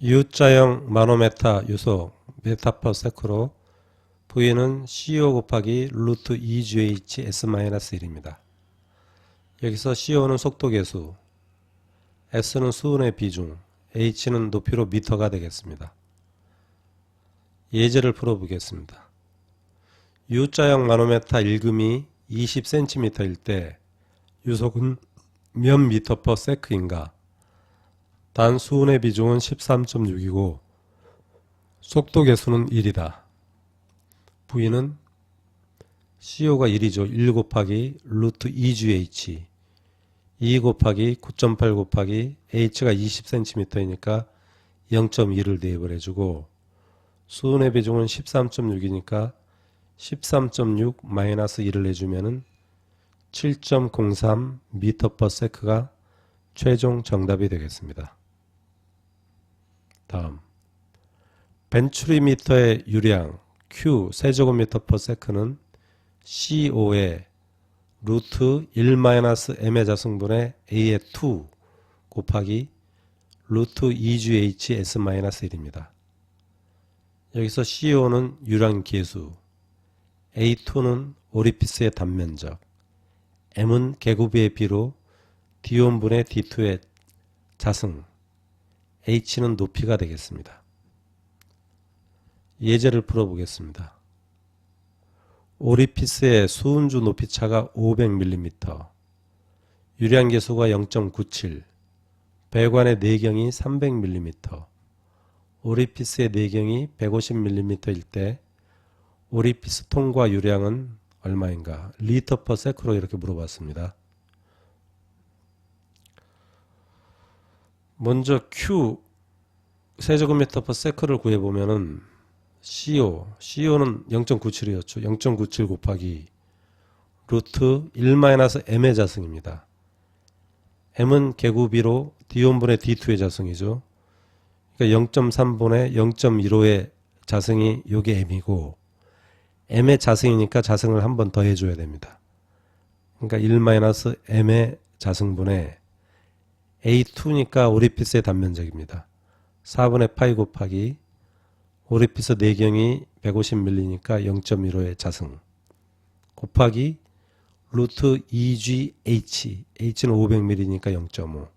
U자형 마노메타 유소 메타/세크로 V는 CO 곱하기 루트 2GH S-1입니다. 여기서 CO는 속도계수, S는 수은의 비중, H는 높이로 미터가 되겠습니다. 예제를 풀어보겠습니다. U자형 마노메타 1금이 20cm일 때 유속은 몇 미터/세크인가? 단 수은의 비중은 13.6이고 속도 계수는 1이다. V는 CO가 1이죠. 1 곱하기 루트 2GH 2 곱하기 9.8 곱하기 H가 20cm이니까 0.2를 대입을 해주고 수은의 비중은 13.6이니까 13.6 마이너스 1을 해주면은 7.03 미터/세크가 최종 정답이 되겠습니다. 다음 벤츄리미터의 유량 Q 세제곱미터/세크는 CO의 루트 1-M의 자승분의 A의 2 곱하기 루트 2GH S-1입니다. 여기서 CO는 유량 계수, A2는 오리피스의 단면적, M은 개구비의 비로 D1분의 D2의 자승, H는 높이가 되겠습니다. 예제를 풀어보겠습니다. 오리피스의 수은주 높이차가 500mm, 유량계수가 0.97, 배관의 내경이 300mm, 오리피스의 내경이 150mm일 때 오리피스 통과 유량은 얼마인가? 리터/세크로 이렇게 물어봤습니다. 먼저 Q 세제곱미터/세크를 구해보면은 CO는 0.97이었죠. 0.97 곱하기 루트 1-M의 자승입니다. M은 개구비로 D1분의 D2의 자승이죠. 그러니까 0.3분의 0.15의 자승이 요게 M이고 M의 자승이니까 자승을 한 번 더 해줘야 됩니다. 그러니까 1-M의 자승분의 A2니까 오리피스의 단면적입니다. 4분의 파이 곱하기 오리피스 내경이 150mm니까 0.15의 자승 곱하기 루트 2GH H는 500mm니까 0.5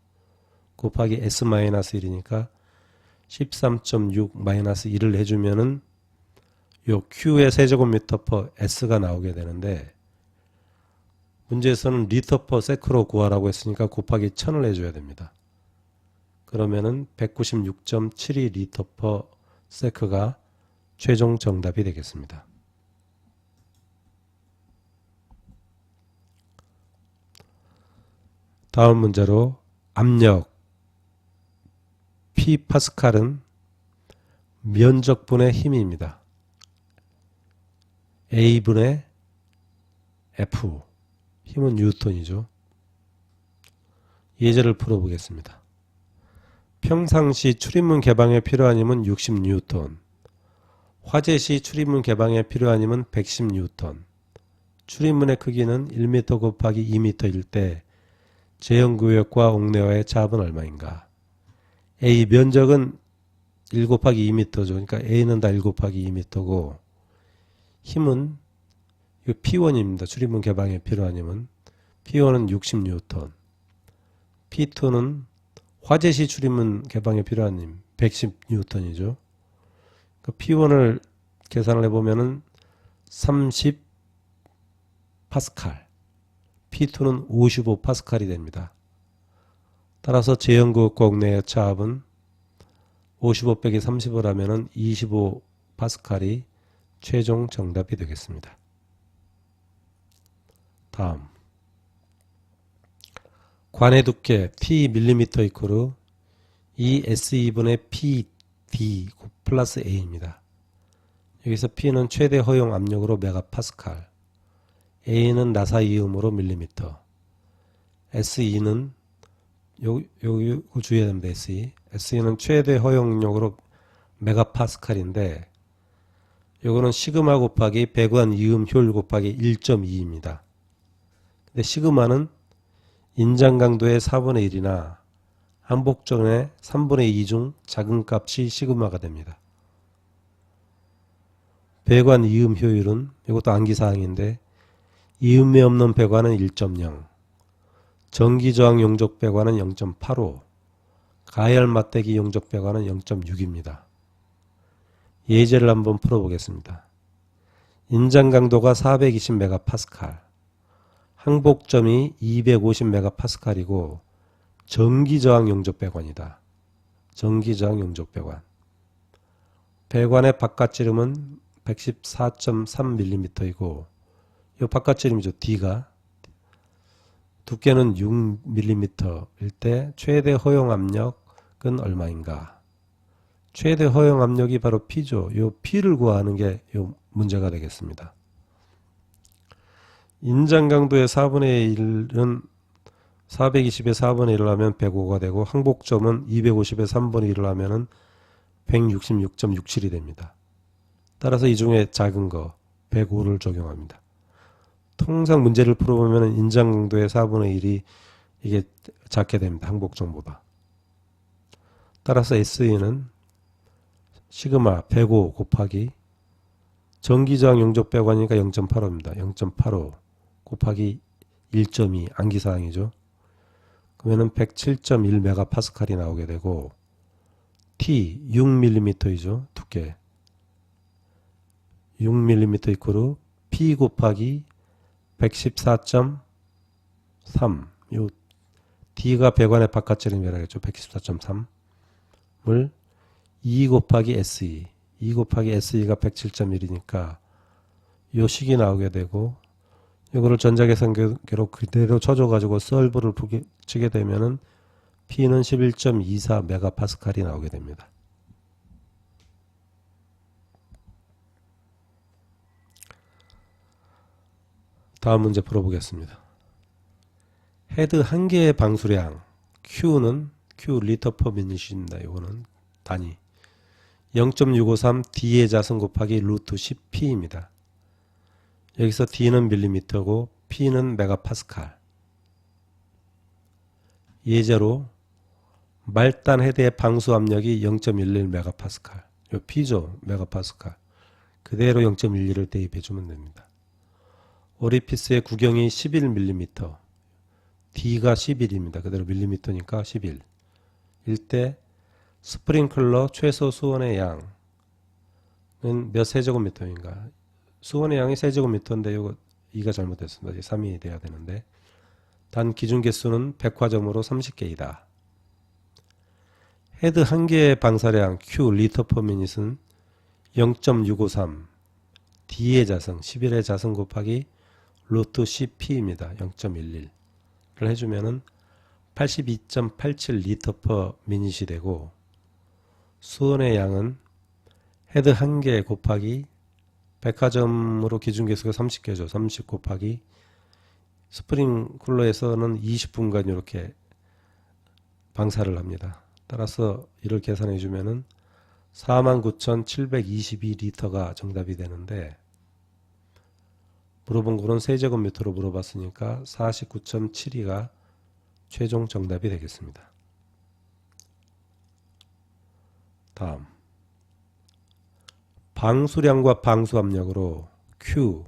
곱하기 S-1이니까 13.6 마이너스 1을 해주면은 요 Q의 세제곱미터/S가 나오게 되는데 문제에서는 리터/세크로 구하라고 했으니까 곱하기 1000을 해줘야 됩니다. 그러면은 196.72 리터/세크가 최종 정답이 되겠습니다. 다음 문제로 압력 P파스칼은 면적분의 힘입니다. A분의 F 힘은 뉴턴이죠. 예제를 풀어보겠습니다. 평상시 출입문 개방에 필요한 힘은 60N, 화재시 출입문 개방에 필요한 힘은 110N, 출입문의 크기는 1m 곱하기 2m일 때 제형구역과 옥내와의 차압은 얼마인가? A 면적은 1 곱하기 2m죠. 그러니까 A는 다 1 곱하기 2m고 힘은 P1입니다. 출입문 개방에 필요한 힘은 P1은 60N, P2는 화재시 출입문 개방에 필요한 힘 110N이죠. 그 P1을 계산을 해보면은 30 파스칼, P2는 55 파스칼이 됩니다. 따라서 제형구역과 옥내의 차압은 55 빼기 30을 하면은 25 파스칼이 최종 정답이 되겠습니다. 다음 관의 두께 T 밀리미터 이코르 2SE분의 PD 플러스 A입니다. 여기서 P는 최대 허용 압력으로 메가파스칼, A는 나사 이음으로 밀리미터, SE는 요거 주의해야 됩니다. SE는 최대 허용력으로 메가파스칼인데 요거는 시그마 곱하기 배관 이음 효율 곱하기 1.2입니다. 근데 시그마는 인장 강도의 4분의 1이나 항복점의 3분의 2 중 작은 값이 시그마가 됩니다. 배관 이음 효율은 이것도 암기사항인데 이음이 없는 배관은 1.0, 전기저항 용접 배관은 0.85, 가열 맞대기 용접 배관은 0.6입니다. 예제를 한번 풀어보겠습니다. 인장 강도가 420MPa, 항복점이 250MPa이고 전기저항 용접 배관이다. 전기저항 용접 배관. 배관의 바깥지름은 114.3mm이고 이 바깥지름이죠. D가 두께는 6mm일 때 최대 허용 압력은 얼마인가? 최대 허용 압력이 바로 P죠. 이 P를 구하는 게 이 문제가 되겠습니다. 인장 강도의 4분의 1은 420의 4분의 1을 하면 105가 되고 항복점은 250의 3분의 1을 하면 166.67이 됩니다. 따라서 이 중에 작은 거 105를 적용합니다. 통상 문제를 풀어보면 인장 강도의 4분의 1이 이게 작게 됩니다. 항복점보다. 따라서 SE는 시그마 105 곱하기 전기저항 용접 배관이니까 0.85입니다. 0.85 곱하기 1.2 암기사항이죠. 그러면 107.1MPa이 나오게 되고 T 6mm이죠. 두께 6mm 이코르 P 곱하기 114.3 요 D가 배관의 바깥지름이라고 했죠. 114.3을 2 곱하기 SE 2 곱하기 SE가 107.1이니까 요 식이 나오게 되고 이거를 전자계산기로 그대로 쳐줘가지고 solve를 치게 되면은 P는 11.24MPa이 나오게 됩니다. 다음 문제 풀어보겠습니다. 헤드 한 개의 방수량 Q는 Q 리터 퍼 미닛입니다. 이거는 단위 0.653 D의 자승 곱하기 루트 10P입니다. 여기서 D는 밀리미터고 P는 메가파스칼. 예제로 말단 헤드의 방수 압력이 0.11 메가파스칼. 요 P죠. 메가파스칼. 그대로 0.11을 대입해 주면 됩니다. 오리피스의 구경이 11mm. D가 11입니다. 그대로 밀리미터니까 11. 일때 스프링클러 최소 수온의 양은 몇 세제곱미터인가? 수온의 양이 세제곱미터인데 이거 2가 잘못됐습니다. 3이 돼야 되는데 단 기준 개수는 백화점으로 30개이다. 헤드 한 개의 방사량 Q 리터 퍼 미닛은 0.653 D의 자승 11의 자승 곱하기 루트 10P입니다. 0.11를 해주면은 82.87 리터 퍼 미닛이 되고 수온의 양은 헤드 한 개 곱하기 백화점으로 기준 개수가 30개죠. 30 곱하기 스프링쿨러에서는 20분간 이렇게 방사를 합니다. 따라서 이를 계산해 주면은 49,722리터가 정답이 되는데 물어본 거는 세제곱미터로 물어봤으니까 49.72가 최종 정답이 되겠습니다. 다음 방수량과 방수압력으로 Q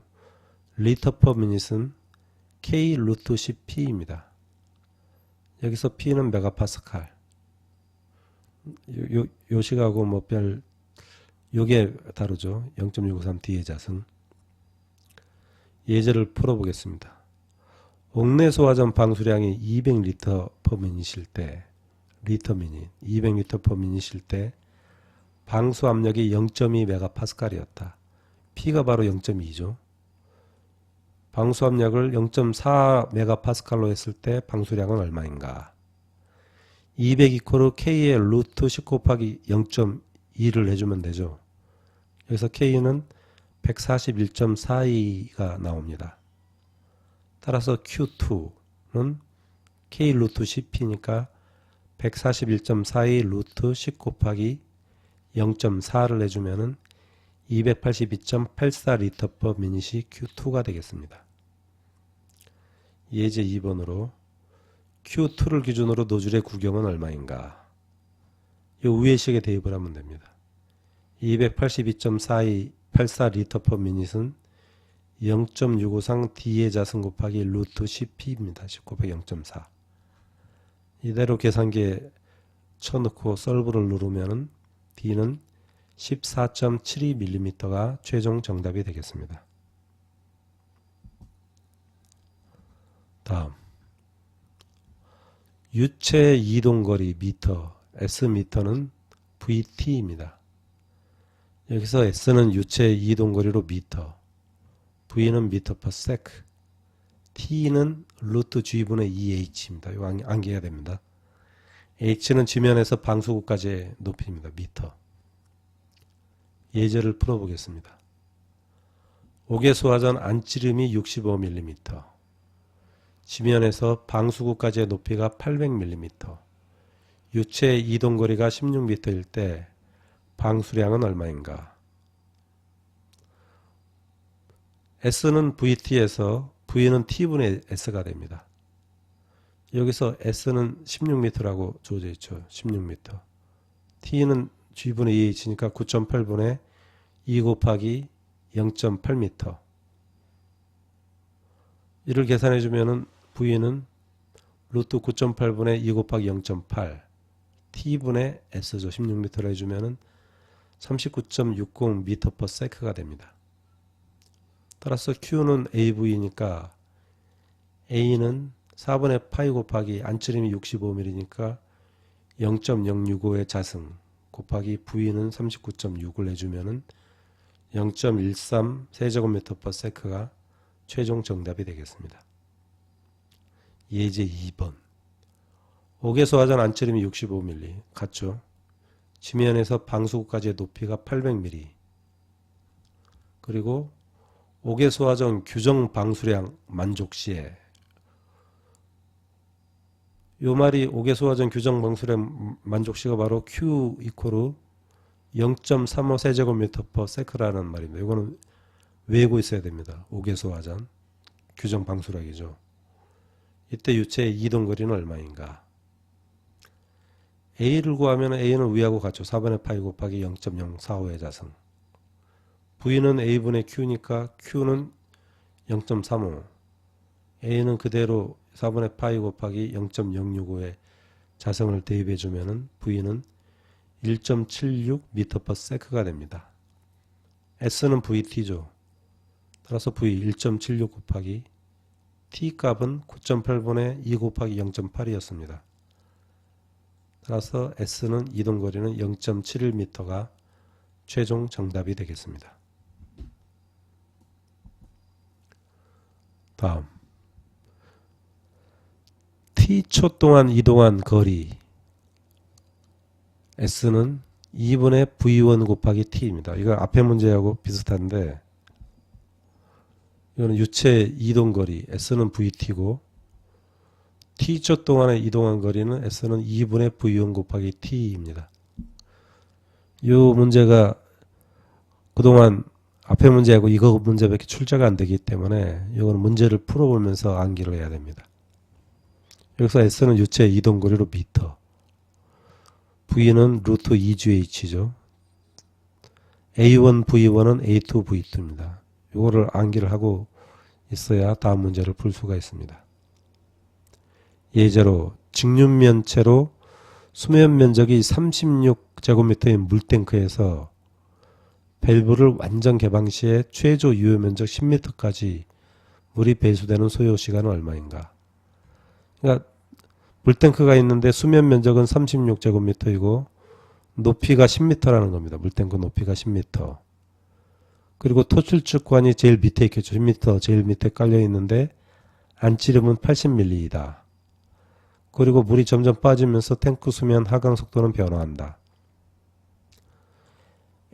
리터 퍼 미닛은 K 루트 10P입니다. 여기서 P는 메가파스칼. 요 식하고 뭐 별 요게 다르죠. 0.653 D의 자승. 예제를 풀어보겠습니다. 옥내 소화전 방수량이 200리터 퍼 미닛일 때 리터 미닛 200리터 퍼 미닛일 때 방수 압력이 0.2 메가파스칼이었다. P가 바로 0.2죠. 방수 압력을 0.4 메가파스칼로 했을 때 방수량은 얼마인가? 200 이코르 K의 루트 10 곱하기 0.2를 해주면 되죠. 여기서 K는 141.42가 나옵니다. 따라서 Q2는 K 루트 10P니까 141.42 루트 10 곱하기 0.4를 해주면은 282.84 리터 퍼 미닛이 Q2가 되겠습니다. 예제 2번으로 Q2를 기준으로 노즐의 구경은 얼마인가? 이 위의 식에 대입을 하면 됩니다. 282.4284 리터 퍼 미닛은 0.653 D의 자승 곱하기 루트 CP입니다. 10 곱하기 0.4. 이대로 계산기에 쳐넣고 솔브를 누르면 D는 14.72mm가 최종 정답이 되겠습니다. 다음 유체 이동거리 미터, S미터는 VT입니다. 여기서 S는 유체 이동거리로 미터, V는 미터 퍼 세크, T는 루트 G분의 2H입니다. 이거 암기해야 됩니다. H는 지면에서 방수구까지의 높이입니다. 미터. 예제를 풀어보겠습니다. 옥외수화전 안찌름이 65mm, 지면에서 방수구까지의 높이가 800mm, 유체 이동거리가 16m일 때 방수량은 얼마인가? S는 VT에서 V는 T분의 S가 됩니다. 여기서 S는 16m라고 주어져 있죠. 16m. T는 G분의 2H니까 9.8분의 2 곱하기 0.8m. 이를 계산해 주면은 V는 루트 9.8분의 2 곱하기 0.8 T분의 S죠. 16m로 해주면은 39.60m per sec가 됩니다. 따라서 Q는 AV니까 A는 4분의 파이 곱하기 안찌름이 65mm니까 0.065의 자승 곱하기 V는 39.6을 해주면은 0.13 세제곱미터 per sec가 최종 정답이 되겠습니다. 예제 2번. 옥외수화전 안찌름이 65mm 같죠? 지면에서 방수구까지의 높이가 800mm. 그리고 옥외수화전 규정 방수량 만족 시에, 요 말이 옥외수화전 규정 방수량 만족 시가 바로 Q 이코르 0.35 세제곱미터 per sec라는 말입니다. 이거는 외우고 있어야 됩니다. 옥외수화전 규정 방수량이죠. 이때 유체의 이동거리는 얼마인가? A를 구하면 A는 위하고 같죠. 4분의 파이 곱하기 0.045의 자승. V는 A분의 Q니까 Q는 0.35. A는 그대로 4분의 파이 곱하기 0.065의 자승을 대입해 주면은 V는 1.76m per sec가 됩니다. S는 VT죠. 따라서 V 1.76 곱하기 T 값은 9.8분의 2 곱하기 0.8이었습니다. 따라서 S는 이동거리는 0.71m가 최종 정답이 되겠습니다. 다음 T초 동안 이동한 거리 S는 2분의 V1 곱하기 T입니다. 이거 앞에 문제하고 비슷한데 이거는 유체 이동거리 S는 VT고 T초 동안에 이동한 거리는 S는 2분의 V1 곱하기 T입니다. 이 문제가 그동안 앞에 문제하고 이거 문제밖에 출제가 안 되기 때문에 이거는 문제를 풀어보면서 암기를 해야 됩니다. 여기서 S는 유체 이동거리로 미터, V는 루트 2GH죠. A1 V1은 A2 V2입니다. 이거를 암기를 하고 있어야 다음 문제를 풀 수가 있습니다. 예제로 직륜면체로 수면 면적이 36제곱미터인 물탱크에서 밸브를 완전 개방 시에 최저 유효 면적 10m까지 물이 배수되는 소요 시간은 얼마인가? 그러니까 물탱크가 있는데 수면 면적은 36제곱미터이고 높이가 10m라는 겁니다. 물탱크 높이가 10m. 그리고 토출축관이 제일 밑에 있겠죠. 10m 제일 밑에 깔려 있는데 안찌름은 80mm이다. 그리고 물이 점점 빠지면서 탱크 수면 하강 속도는 변화한다.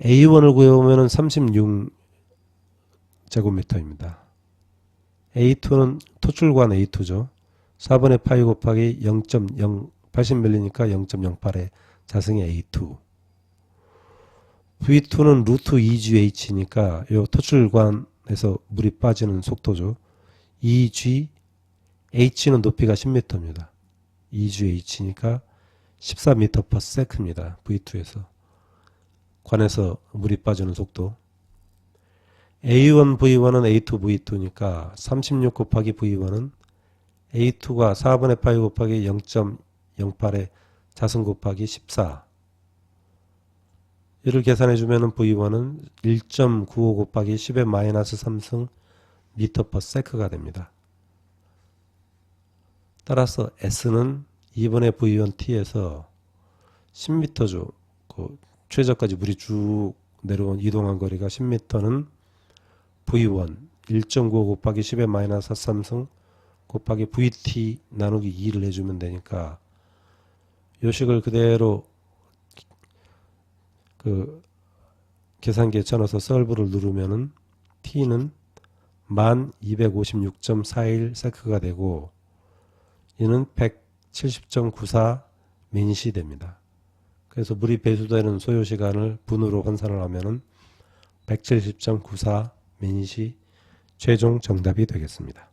A1을 구해보면 36제곱미터입니다. A2는 토출관 A2죠. 4분의 파이 곱하기 0.0 80mm니까 0.08의 자승의 A2. V2는 루트 2GH니까 이 토출관에서 물이 빠지는 속도죠. 2G, H는 높이가 10m입니다. 2GH니까 14m/s입니다. V2에서. 관에서 물이 빠지는 속도. A1 V1은 A2 V2니까 36 곱하기 V1은 A2가 4분의 파이 곱하기 0.08의 자승 곱하기 14. 이를 계산해 주면은 V1은 1.95 곱하기 10의 마이너스 3승 m/s가 됩니다. 따라서 S는 2분의 V1T에서 10m죠. 그 최저까지 물이 쭉 내려온 이동한 거리가 10m는 V1 1.95 곱하기 10의 마이너스 3승 곱하기 VT 나누기 2를 해주면 되니까 요 식을 그대로 그 계산기에 쳐넣어서 solve를 누르면은 T는 1256.41세크가 되고 이는 170.94 민시 됩니다. 그래서 물이 배수되는 소요시간을 분으로 환산을 하면은 170.94 민시 최종 정답이 되겠습니다.